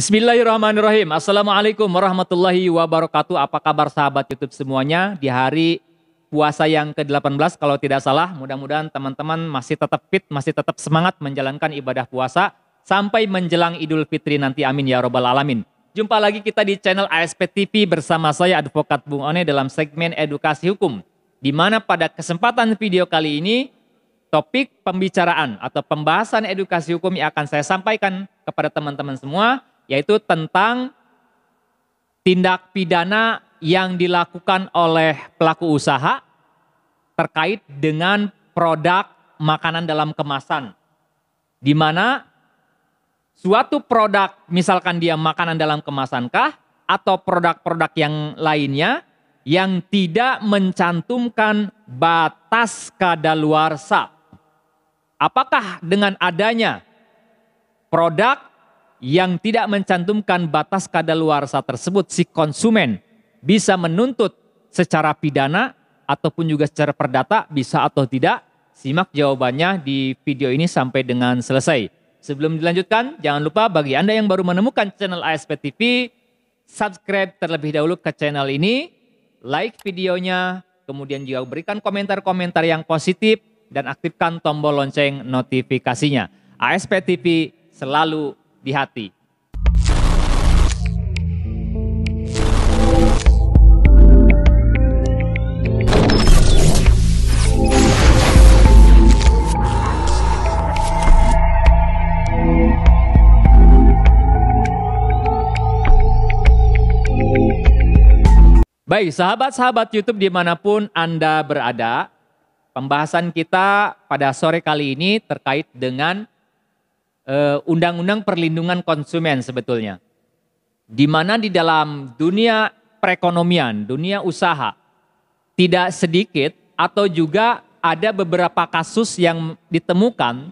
Bismillahirrahmanirrahim. Assalamualaikum warahmatullahi wabarakatuh. Apa kabar sahabat YouTube semuanya? Di hari puasa yang ke-18 kalau tidak salah. Mudah-mudahan teman-teman masih tetap fit, masih tetap semangat menjalankan ibadah puasa sampai menjelang Idul Fitri nanti. Amin ya robbal alamin. Jumpa lagi kita di channel ASP TV bersama saya Advokat Bung One dalam segmen edukasi hukum. Di mana pada kesempatan video kali ini topik pembicaraan atau pembahasan edukasi hukum yang akan saya sampaikan kepada teman-teman semua, yaitu tentang tindak pidana yang dilakukan oleh pelaku usaha terkait dengan produk makanan dalam kemasan. Di mana suatu produk, misalkan dia makanan dalam kemasan kah, atau produk-produk yang lainnya yang tidak mencantumkan batas kadaluarsa. Apakah dengan adanya produk yang tidak mencantumkan batas kadaluarsa tersebut, si konsumen bisa menuntut secara pidana ataupun juga secara perdata, bisa atau tidak? Simak jawabannya di video ini sampai dengan selesai. Sebelum dilanjutkan, jangan lupa bagi Anda yang baru menemukan channel ASP TV, subscribe terlebih dahulu ke channel ini, like videonya, kemudian juga berikan komentar-komentar yang positif, dan aktifkan tombol lonceng notifikasinya. ASP TV selalu di hati. Baik, sahabat-sahabat YouTube dimanapun Anda berada, pembahasan kita pada sore kali ini terkait dengan Undang-Undang Perlindungan Konsumen sebetulnya. Di mana di dalam dunia perekonomian, dunia usaha, tidak sedikit atau juga ada beberapa kasus yang ditemukan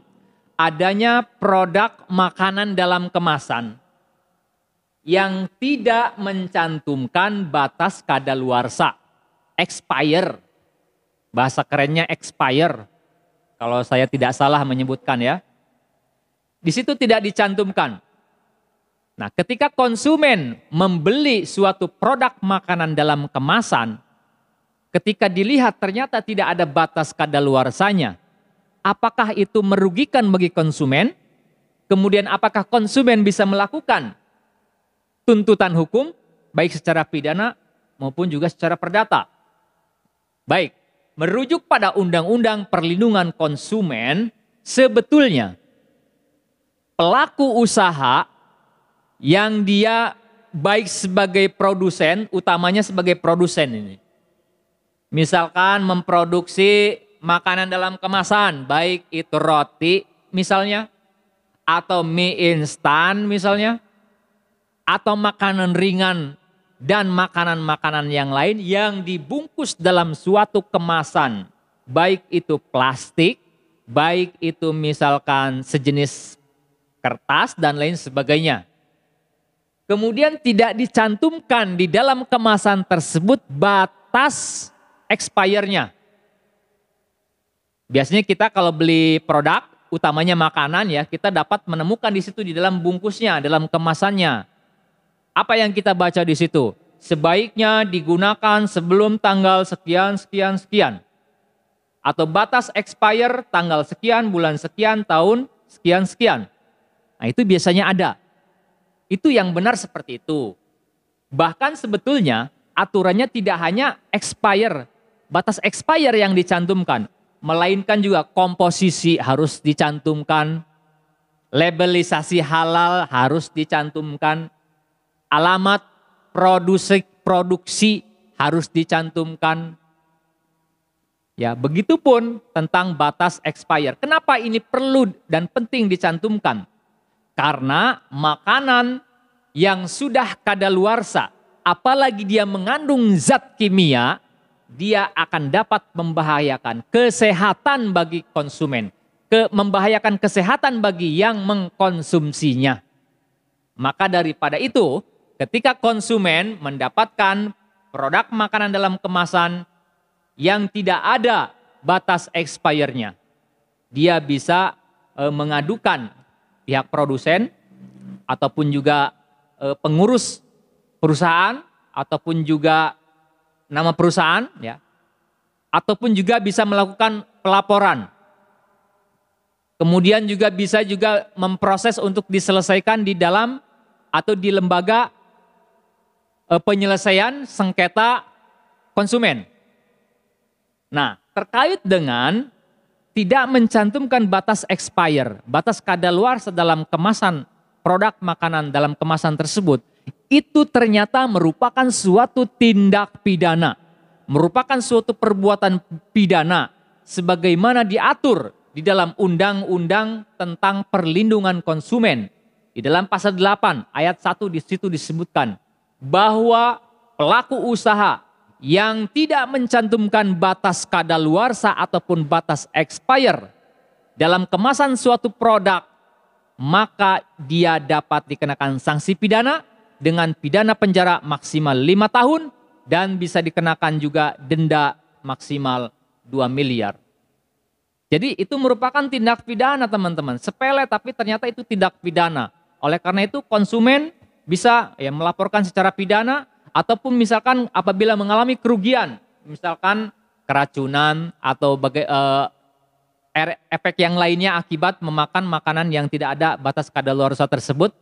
adanya produk makanan dalam kemasan yang tidak mencantumkan batas kadaluarsa, expire. Bahasa kerennya expire, kalau saya tidak salah menyebutkan ya. Di situ tidak dicantumkan. Nah, ketika konsumen membeli suatu produk makanan dalam kemasan, ketika dilihat ternyata tidak ada batas kadaluarsanya, apakah itu merugikan bagi konsumen? Kemudian apakah konsumen bisa melakukan tuntutan hukum, baik secara pidana maupun juga secara perdata? Baik, merujuk pada Undang-Undang Perlindungan Konsumen, sebetulnya pelaku usaha yang dia baik sebagai produsen, utamanya sebagai produsen ini. Misalkan memproduksi makanan dalam kemasan, baik itu roti misalnya, atau mie instan misalnya, atau makanan ringan dan makanan-makanan yang lain yang dibungkus dalam suatu kemasan, baik itu plastik, baik itu misalkan sejenis kertas dan lain sebagainya. Kemudian tidak dicantumkan di dalam kemasan tersebut batas expire-nya. Biasanya kita kalau beli produk, utamanya makanan ya, kita dapat menemukan di situ di dalam bungkusnya, dalam kemasannya. Apa yang kita baca di situ? Sebaiknya digunakan sebelum tanggal sekian, sekian, sekian. Atau batas expire tanggal sekian, bulan sekian, tahun sekian, sekian. Nah, itu biasanya ada. Itu yang benar seperti itu. Bahkan sebetulnya aturannya tidak hanya expire, batas expire yang dicantumkan, melainkan juga komposisi harus dicantumkan, labelisasi halal harus dicantumkan, alamat produksi harus dicantumkan. Ya, begitupun tentang batas expire. Kenapa ini perlu dan penting dicantumkan? Karena makanan yang sudah kadaluarsa, apalagi dia mengandung zat kimia, dia akan dapat membahayakan kesehatan bagi konsumen, membahayakan kesehatan bagi yang mengkonsumsinya. Maka daripada itu, ketika konsumen mendapatkan produk makanan dalam kemasan yang tidak ada batas expire-nya, dia bisa mengadukan pihak produsen ataupun juga pengurus perusahaan ataupun juga nama perusahaan, ya, ataupun juga bisa melakukan pelaporan. Kemudian juga bisa juga memproses untuk diselesaikan di dalam atau di lembaga penyelesaian sengketa konsumen. Nah, terkait dengan tidak mencantumkan batas expire, batas kadaluarsa dalam kemasan produk makanan dalam kemasan tersebut, itu ternyata merupakan suatu tindak pidana, merupakan suatu perbuatan pidana sebagaimana diatur di dalam Undang-Undang tentang Perlindungan Konsumen. Di dalam pasal 8 ayat 1 di situ disebutkan bahwa pelaku usaha yang tidak mencantumkan batas kadaluarsa ataupun batas expire dalam kemasan suatu produk, maka dia dapat dikenakan sanksi pidana dengan pidana penjara maksimal 5 tahun dan bisa dikenakan juga denda maksimal 2 miliar. Jadi itu merupakan tindak pidana, teman-teman. Sepele tapi ternyata itu tindak pidana. Oleh karena itu konsumen bisa ya melaporkan secara pidana ataupun misalkan apabila mengalami kerugian, misalkan keracunan atau efek yang lainnya akibat memakan makanan yang tidak ada batas kadaluarsa tersebut,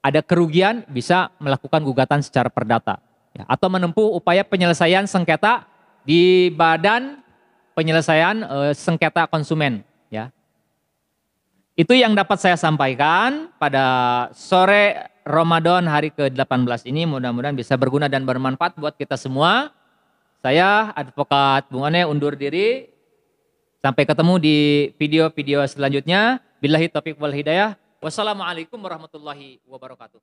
ada kerugian, bisa melakukan gugatan secara perdata ya, atau menempuh upaya penyelesaian sengketa di Badan Penyelesaian Sengketa Konsumen ya. Itu yang dapat saya sampaikan pada sore Ramadan hari ke-18 ini, mudah-mudahan bisa berguna dan bermanfaat buat kita semua. Saya Advokat Bung One undur diri. Sampai ketemu di video-video selanjutnya. Billahi taufiq wal hidayah. Wassalamualaikum warahmatullahi wabarakatuh.